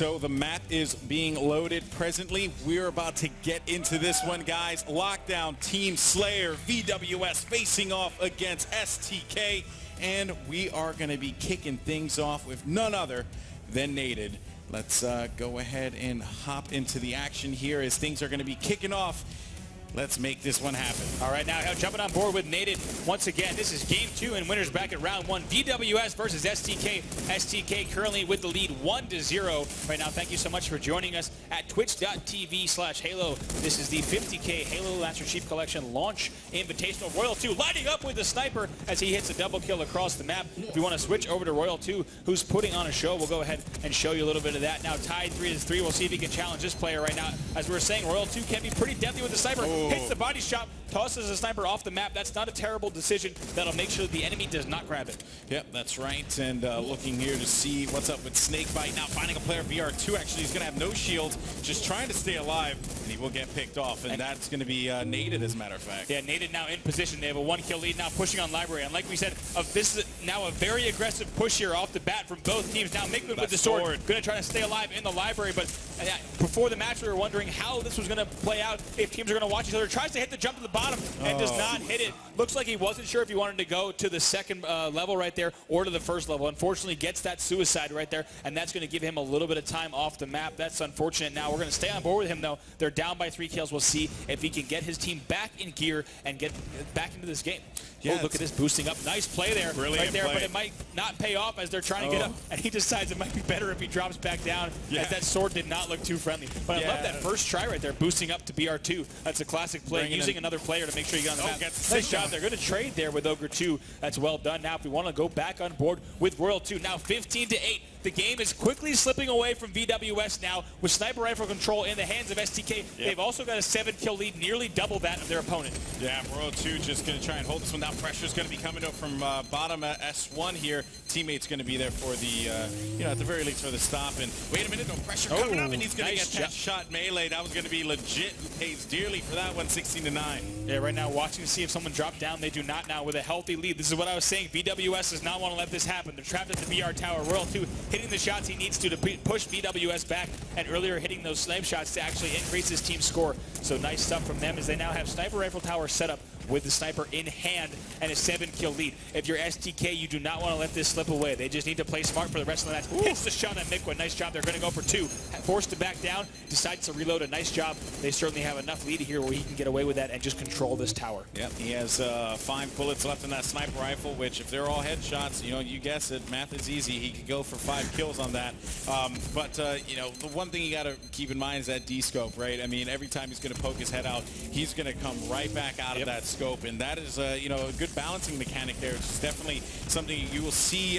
So the map is being loaded presently. We're about to get into this one, guys. Lockdown, Team Slayer, VWS facing off against STK. And we are going to be kicking things off with none other than Nated. Let's go ahead and hop into the action here as things are going to be kicking off. Let's make this one happen. All right, now jumping on board with Nated once again. This is game 2 and winners bracket round 1. VWS versus STK. STK currently with the lead 1-0 right now. Thank you so much for joining us at twitch.tv/Halo. This is the 50K Halo Master Chief Collection launch invitational. Royal 2 lighting up with the sniper as he hits a double kill across the map. If you want to switch over to Royal 2, who's putting on a show, we'll go ahead and show you a little bit of that. Now tied 3-3. We'll see if he can challenge this player right now. As we were saying, Royal 2 can be pretty deadly with the sniper. Oh. Hits the body shot, tosses the sniper off the map. That's not a terrible decision. That'll make sure the enemy does not grab it. Yep, that's right. And looking here to see what's up with Snakebite. Now finding a player, VR2 actually. He's going to have no shield, just trying to stay alive, and he will get picked off. And that's going to be Nated, as a matter of fact. Yeah, Nated now in position. They have a 1-kill lead now, pushing on Library. And like we said, this is now a very aggressive push here off the bat from both teams. Now Mikman with the sword, going to try to stay alive in the Library. But before the match, we were wondering how this was going to play out, if teams are going to watch each other. Tries to hit the jump to the bottom and does not hit it. Looks like he wasn't sure if he wanted to go to the second level right there or to the first level. Unfortunately, gets that suicide right there, and that's going to give him a little bit of time off the map. That's unfortunate. Now we're going to stay on board with him, though. They're down by 3 kills. We'll see if he can get his team back in gear and get back into this game. Yeah, look at this, boosting up. Nice play there, right there, but it might not pay off as they're trying to get up, and he decides it might be better if he drops back down, as that sword did not look too friendly. But I love that first try right there, boosting up to BR2. That's a classic play, using another player to make sure you get on the map. Nice job. They're going to trade there with Ogre 2. That's well done. Now, if we want to go back on board with Royal 2, now 15-8. The game is quickly slipping away from VWS now with sniper rifle control in the hands of STK. They've also got a 7-kill lead, nearly double that of their opponent. Yeah, Royal 2 just going to try and hold this one down. Pressure's going to be coming up from bottom S1 here. Teammate's going to be there for the, at the very least for the stop. And wait a minute, no pressure coming up, and he's going to get that shot melee. That was going to be legit. Pays dearly for that one, 16-9. Yeah, right now watching to see if someone dropped down. They do not now with a healthy lead. This is what I was saying. VWS does not want to let this happen. They're trapped at the VR tower. Royal 2 hitting the shots he needs to push VWS back, and earlier hitting those snipe shots to actually increase his team's score. So nice stuff from them as they now have sniper rifle tower set up with the sniper in hand and a 7-kill lead. If you're STK, you do not want to let this slip away. They just need to play smart for the rest of the match. Hits the shot on Mikwa. Nice job. They're going to go for 2. Forced to back down. Decides to reload. A nice job. They certainly have enough lead here where he can get away with that and just control this tower. Yep. He has 5 bullets left in that sniper rifle, which if they're all headshots, you guess it. Math is easy. He could go for 5 kills on that. The one thing you got to keep in mind is that D-scope, right? I mean, every time he's going to poke his head out, he's going to come right back out of that scope, and that is a good balancing mechanic there. It's definitely something you will see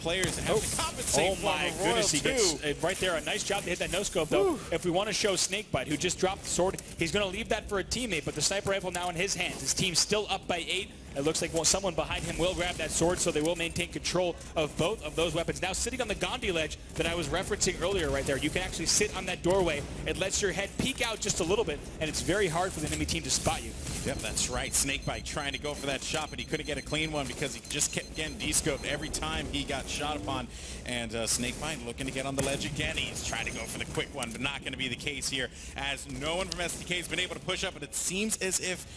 players have to compensate for. Oh my goodness, he gets right there. A nice job to hit that no scope though. If we want to show Snakebite, who just dropped the sword, he's going to leave that for a teammate, but the sniper rifle now in his hands. His team's still up by 8. It looks like someone behind him will grab that sword, so they will maintain control of both of those weapons. Now sitting on the Gandhi ledge that I was referencing earlier right there, you can actually sit on that doorway. It lets your head peek out just a little bit, and it's very hard for the enemy team to spot you. Yep, that's right. Snakebite trying to go for that shot, but he couldn't get a clean one because he just kept getting D-scoped every time he got shot upon. And Snakebite looking to get on the ledge again. He's trying to go for the quick one, but not going to be the case here, as no one from STK has been able to push up, and it seems as if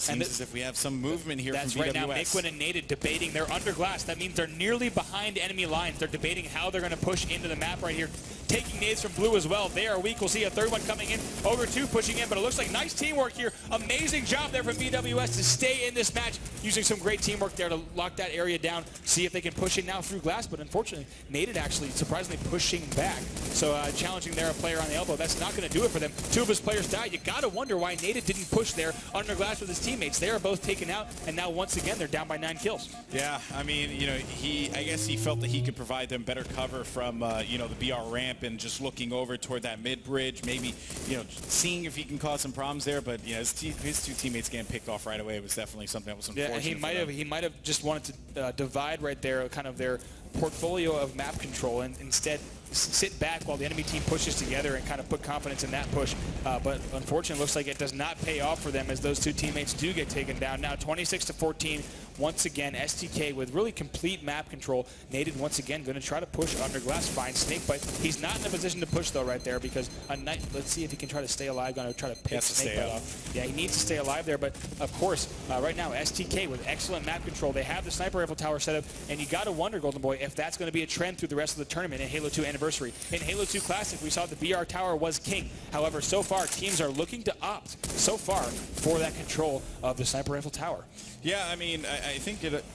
as if we have some movement here from VWS. That's right now, Mikman and Nated debating. They're under glass. That means they're nearly behind enemy lines. They're debating how they're going to push into the map right here. Taking nades from blue as well. They are weak. We'll see a third one coming in. Ogre 2 pushing in, but it looks like nice teamwork here. Amazing job there from VWS to stay in this match, using some great teamwork there to lock that area down, see if they can push it now through glass, but unfortunately, Nated actually surprisingly pushing back. So challenging there a player on the elbow. That's not going to do it for them. 2 of his players died. You got to wonder why Nated didn't push there under glass with his teammates. They are both taken out, and now once again, they're down by 9 kills. Yeah, I mean, I guess he felt that he could provide them better cover from, the BR ramp and just looking over toward that mid-bridge, maybe, seeing if he can cause some problems there, but, his 2 teammates getting picked off right away was definitely something that was unfortunate. Yeah, he might have just wanted to divide right there, kind of their portfolio of map control, and instead sit back while the enemy team pushes together and kind of put confidence in that push. But unfortunately, it looks like it does not pay off for them as those 2 teammates do get taken down. Now 26-14 once again, STK with really complete map control. Naded once again going to try to push under glass. Fine Snakebite. He's not in a position to push though right there because let's see if he can try to stay alive. Going to try to pick Snakebite off. Yeah, he needs to stay alive there, but of course, right now STK with excellent map control. They have the sniper rifle tower set up, and you got to wonder, Golden Boy, if that's going to be a trend through the rest of the tournament in Halo 2 Anniversary. In Halo 2 Classic, we saw the BR tower was king. However, so far, teams are looking to opt so far for that control of the sniper rifle tower. Yeah, I mean, I think it,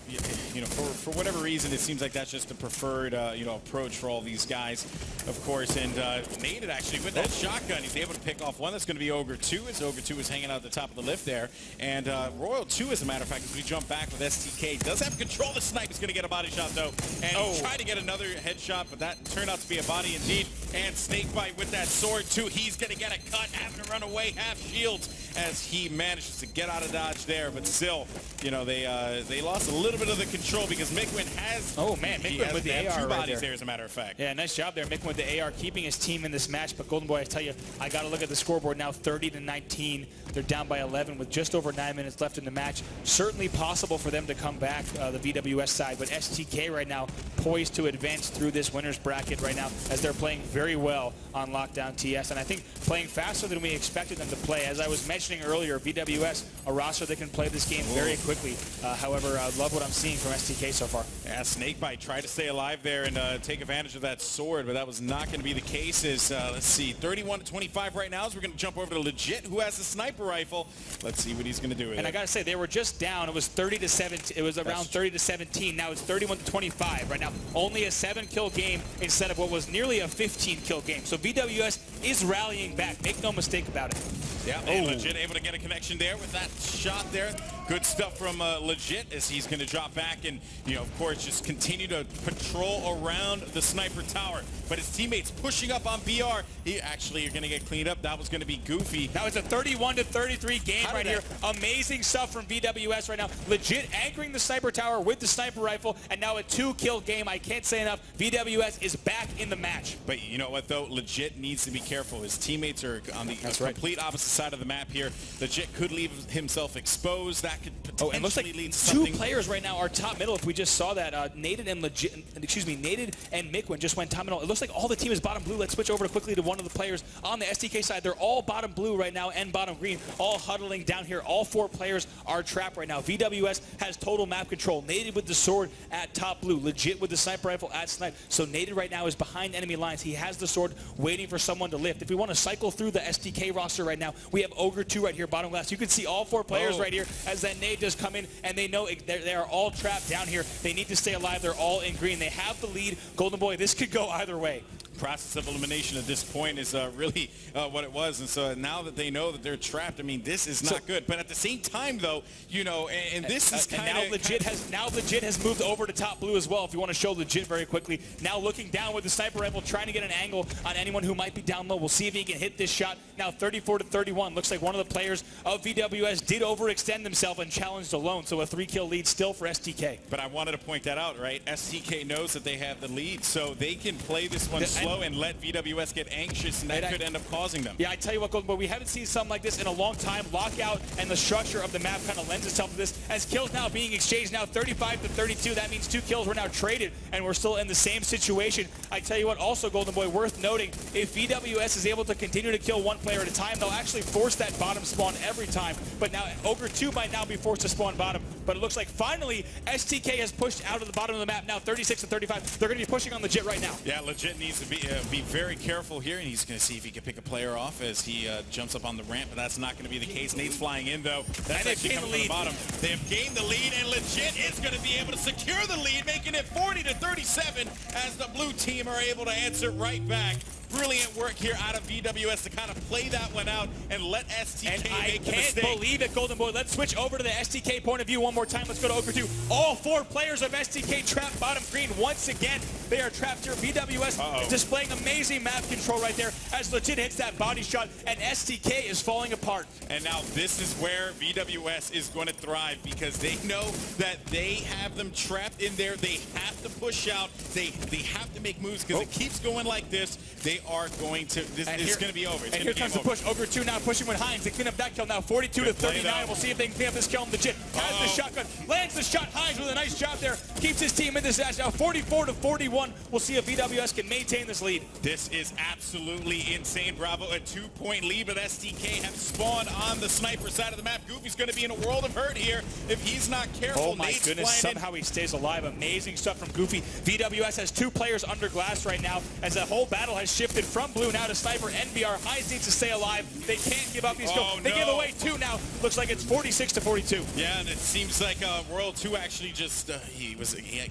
you know, for whatever reason, it seems like that's just the preferred, you know, approach for all these guys, of course. And Naded actually with that shotgun, he's able to pick off one that's going to be Ogre 2, as Ogre 2 is hanging out at the top of the lift there. And Royal 2, as a matter of fact, as we jump back with STK, does have control. The snipe is going to get a body shot though, and he tried to get another headshot, but that turned out to be a body indeed. And Snakebite with that sword too, he's going to get a cut, having to run away, half shields, as he manages to get out of dodge there. But still, you know, they lost a little bit of the control because Mikwin has Mikwin with the AR two right bodies there, as a matter of fact. Yeah, nice job there, Mikwin with the AR, keeping his team in this match. But Golden Boy, I tell you, I got to look at the scoreboard now, 30-19. They're down by 11 with just over 9 minutes left in the match. Certainly possible for them to come back, the VWS side, but STK right now poised to advance through this winner's bracket right now as they're playing very well on Lockdown TS, and I think playing faster than we expected them to play. As I was mentioning earlier, VWS, a roster that can play this game very quickly. However, I love what I'm seeing from STK so far. Yeah, Snakebite tried to stay alive there and take advantage of that sword, but that was not going to be the case. As let's see, 31-25 right now, as we're going to jump over to Legit, who has the sniper rifle. Let's see what he's going to do with it. And I got to say, they were just down. It was 30-17. It was around 30-17. Now it's 31-25 right now. Only a 7-kill game instead of what was nearly a 15-kill game. So VWS is rallying back. Make no mistake about it. Yeah, Legit able to get a connection there with that shot there. Good stuff from Legit, as he's going to drop back and, you know, of course, just continue to patrol around the sniper tower. But his teammates pushing up on BR. He actually are going to get cleaned up. That was going to be Goofy. That was a 31-33 game right here. Amazing stuff from VWS right now. Legit anchoring the sniper tower with the sniper rifle, and now a 2-kill game. I can't say enough. VWS is back in the match. But you know what, though? Legit needs to be careful. His teammates are on the complete opposite side of the map here. Legit could leave himself exposed. That could potentially and looks like lead to something. 2 players right now are top middle. If we just saw that, Naded and Mikwin just went top middle. It looks like all the team is bottom blue. Let's switch over quickly to one of the players on the STK side. They're all bottom blue right now and bottom green, all huddling down here. All 4 players are trapped right now. VWS has total map control. Naded with the sword at top blue. Legit with the sniper rifle at snipe. So Naded right now is behind enemy lines. He has the sword waiting for someone to lift. If we want to cycle through the STK roster right now, we have Ogre 2 right here, bottom glass. You can see all 4 players right here as that nade does come in, and they know they are all trapped down here. They need to stay alive. They're all in green. They have the lead. Golden Boy, this could go either way. Process of elimination at this point is really what it was, and so now that they know that they're trapped, I mean, this is not good. But at the same time, though, you know, and this is kind of Legit has moved over to top blue as well. If you want to show Legit very quickly, now looking down with the sniper rifle, trying to get an angle on anyone who might be down low. We'll see if he can hit this shot. Now 34-31. Looks like one of the players of VWS did overextend themselves and challenged alone. So a 3-kill lead still for STK. But I wanted to point that out, right? STK knows that they have the lead, so they can play this one slow and let VWS get anxious, and that could end up causing them. Yeah, I tell you what, Golden Boy, we haven't seen something like this in a long time. Lockout and the structure of the map kind of lends itself to this. As kills now being exchanged now 35-32. That means 2 kills were now traded, and we're still in the same situation. I tell you what, also, Golden Boy, worth noting, if VWS is able to continue to kill 1 player at a time, they'll actually force that bottom spawn every time. But now Ogre 2 might now be forced to spawn bottom. But it looks like finally STK has pushed out of the bottom of the map now, 36-35. They're going to be pushing on Legit right now. Yeah, Legit needs to be very careful here, and he's going to see if he can pick a player off as he jumps up on the ramp, but that's not going to be the case. Nate's flying in, though. That's actually coming from the bottom. They have gained the lead, and Legit is going to be able to secure the lead, making it 40-37 as the blue team are able to answer right back. Brilliant work here out of VWS to kind of play that one out and let STK make the mistake. I can't believe it, Golden Boy. Let's switch over to the STK point of view one more time. Let's go to Ogre 2. All 4 players of STK trapped bottom green once again. They are trapped here. VWS displaying amazing map control right there as Legit hits that body shot, and STK is falling apart. And now this is where VWS is going to thrive, because they know that they have them trapped in there. They have to push out. They have to make moves, because it keeps going like this. They they are going to, this is going to be over. It's and here comes the push. Ogre 2 now pushing with Hines. They clean up that kill now, 42 to 39. We'll see if they can clean up this kill on legit. Has the shotgun, lands the shot. Hines with a nice job there. Keeps his team in this match now, 44 to 41. We'll see if VWS can maintain this lead. This is absolutely insane, Bravo. A 2-point lead, but STK have spawned on the sniper side of the map. Goofy's going to be in a world of hurt here if he's not careful. Oh my goodness, somehow he stays alive. Amazing stuff from Goofy. VWS has 2 players under glass right now as the whole battle has shifted from blue now to sniper. NBR, Hines needs to stay alive. They can't give up these kills. They give away 2 now. Looks like it's 46 to 42. Yeah, and it seems like World 2 actually just, he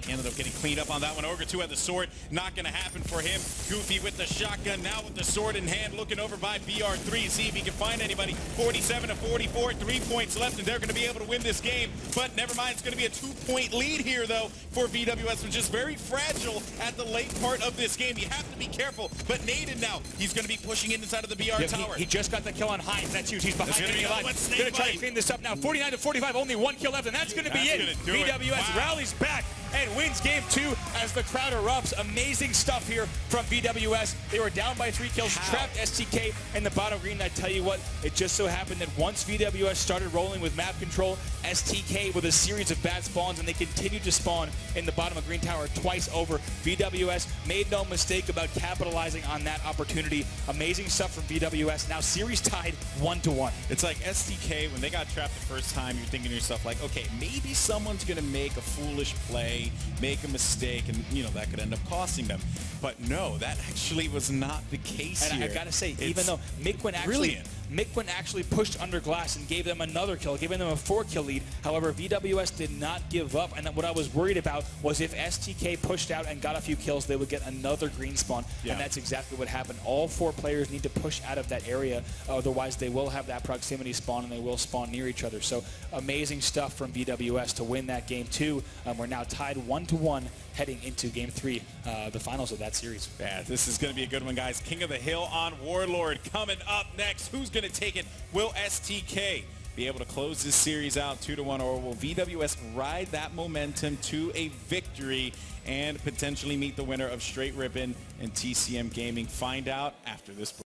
ended up getting cleaned up on that one. Ogre 2 had the sword. Not going to happen for him. Goofy with the shotgun, now with the sword in hand, looking over by BR3. See if he can find anybody. 47 to 44, 3 points left, and they're going to be able to win this game. But never mind, it's going to be a 2-point lead here, though, for VWS, which is very fragile at the late part of this game. You have to be careful. But Naden now, he's going to be pushing inside of the BR tower. He just got the kill on Hines. That's huge. He's behind enemy line. Going to try to clean this up now. 49 to 45, only 1 kill left, and that's going to be it. VWS rallies back and wins game 2 as the crowd erupts. Amazing stuff here from VWS. They were down by 3 kills, trapped STK in the bottom green. I tell you what, it just so happened that once VWS started rolling with map control, STK with a series of bad spawns, and they continued to spawn in the bottom of green tower twice over. VWS made no mistake about capitalizing on that opportunity. Amazing stuff from VWS. Now series tied 1-1. It's like STK, when they got trapped the first time, you're thinking to yourself like, okay, maybe someone's going to make a foolish play, make a mistake, and that could end up costing them. But no, that actually was not the case here. And I gotta say, even though Miquin actually pushed under glass and gave them another kill, giving them a 4-kill lead. However, VWS did not give up, and what I was worried about was if STK pushed out and got a few kills, they would get another green spawn, and that's exactly what happened. All 4 players need to push out of that area, otherwise they will have that proximity spawn and they will spawn near each other. So amazing stuff from VWS to win that game 2. We're now tied 1-1 heading into game 3, the finals of that series. Yeah, this is going to be a good one, guys. King of the Hill on Warlord coming up next. Who's going to take it? Will STK be able to close this series out 2-1, or will VWS ride that momentum to a victory and potentially meet the winner of Straight Ribbon and TCM Gaming? Find out after this.